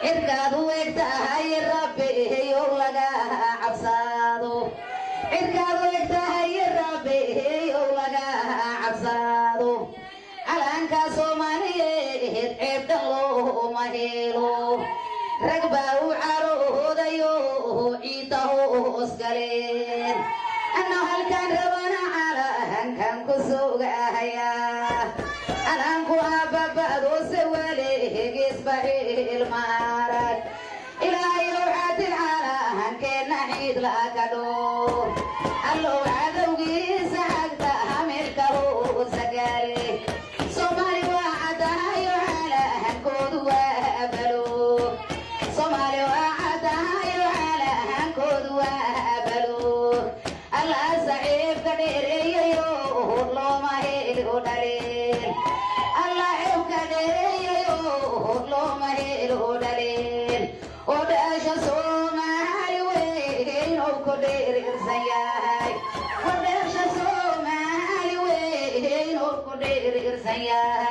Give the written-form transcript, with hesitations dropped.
cirkaadu egtahay rabbi laga cabsado cirkaadu egtahay rabbi laga cabsado calanka Soomaaliyeed ceebtan looma helo rag baa u caroodayo ciida hoos galeen anna halkan rabana calankan ku sugahaya calanku aababado se waleegis bahil maarag ilaahay waxaad calankeena ciid laga dhoo allo cadowgiisa xagta hamirka hoosa gaale Soomaali waa cadahayo calankoodu waa balo Soomaali waa cadahayo calankoodu waa balo alla saciibka dheereeyayo looma helo dhaleen alla ceebka dheereeyayo looma helo dhaleen oo dhaasha Soomaali weyn oo ku dheeraysan yahay oo dhaasha Soomaali weyn oo ku dheeraysan yahay